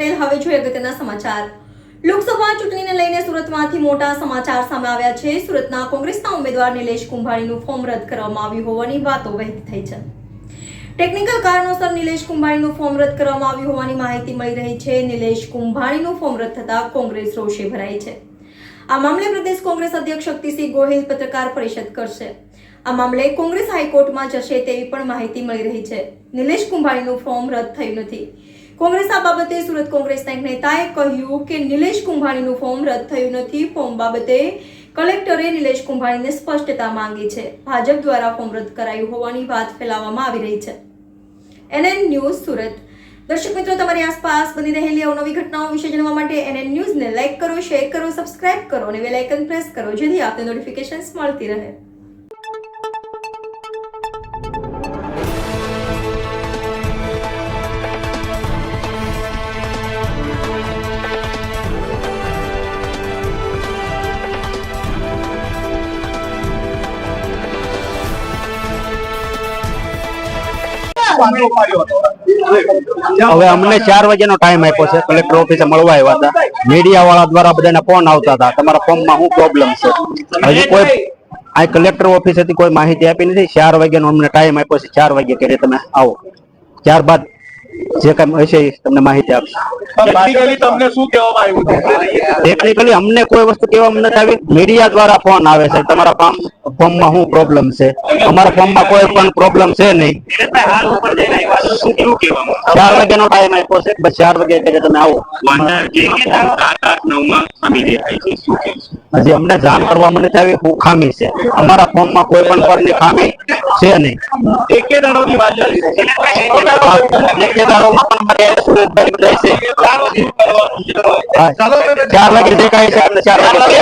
પટેલ। હવે જોઈએ અગત્યના સમાચાર। લોકસભા ચૂંટણીને લઈને સુરતમાંથી મોટા સમાચાર સામે આવ્યા છે। સુરતના કોંગ્રેસના ઉમેદવાર નિલેશ કુંભાણીનું ફોર્મ રદ કરવામાં આવ્યું હોવાની વાતો વહેતી થઈ છે। ટેકનિકલ કારણોસર નિલેશ કુંભાણીનું ફોર્મ રદ કરવામાં આવ્યું હોવાની માહિતી મળી રહી છે। નિલેશ કુંભાણીનું ફોર્મ રદ થતા કોંગ્રેસ રોષે ભરાઈ છે। આ મામલે પ્રદેશ કોંગ્રેસ અધ્યક્ષ શક્તિસિંહ ગોહિલ પત્રકાર પરિષદ કરશે। આ મામલે કોંગ્રેસ હાઈકોર્ટમાં જશે તેવી પણ માહિતી મળી રહી છે। નિલેશ કુંભાણીનું ફોર્મ રદ થયું નથી। કોંગ્રેસ આ બાબતે સુરત કોંગ્રેસના એક નેતાએ કહ્યું કે નિલેશ કુંભાણીનું ફોર્મ રદ થયું નથી। ફોર્મ બાબતે કલેક્ટરે નિલેશ કુંભાણીને સ્પષ્ટતા માંગી છે। ભાજપ દ્વારા ફોર્મ રદ કરાયું હોવાની વાત ફેલાવવામાં આવી રહી છે। NN news Surat. દર્શક મિત્રો, તમારી આસપાસ બની રહેલી અવનવી ઘટનાઓ વિશે જાણવા માટે NN ન્યૂઝને લાઈક કરો, શેર કરો, સબસ્ક્રાઇબ કરો અને બેલ આઇકન પ્રેસ કરો, જેથી આપને નોટિફિકેશન્સ મળતી રહે। હવે અમને 4 વાગ્યાનો ટાઈમ આપ્યો છે। કલેક્ટર ઓફિસે મળવા આવ્યા હતા। મીડિયા વાળા દ્વારા બધાના ફોન આવતા હતા, તમારા ફોર્મમાં શું પ્રોબ્લેમ છે। હજી કોઈ આ કલેક્ટર ઓફિસેથી કોઈ માહિતી આપી નથી। 4 વાગ્યાનો અમને ટાઈમ આપ્યો છે। 4 વાગ્યે કરે તમે આવો, ત્યારબાદ જે કઈ હશે એ તમને માહિતી આપશે। ટેકનિકલી તમને શું કહેવામાં આવ્યું છે? ટેકનિકલી અમને કોઈ વસ્તુ કહેવામાં નથી આવી। મીડિયા દ્વારા ફોન આવે છે, તમારા ફોર્મમાં શું પ્રોબ્લેમ છે। અમારા ફોર્મમાં કોઈ પણ પ્રોબ્લેમ છે નહીં। 4 વાગ્યાનો ટાઈમ આપ્યો છે, બસ 4 વાગ્યે કરે તમે આવો। હજી અમને જાણ કરવામાં નથી આવી શું ખામી છે। અમારા ફોર્મમાં કોઈ પણ પ્રકારની ખામી છે નહીં। ઠેકેદારોની વાત ચાલી રહી છે। ઠેકેદારોમાં પણ મારે સુરતભાઈ બધા છે। 4 વાગે દેખાય છે, 4 વાગે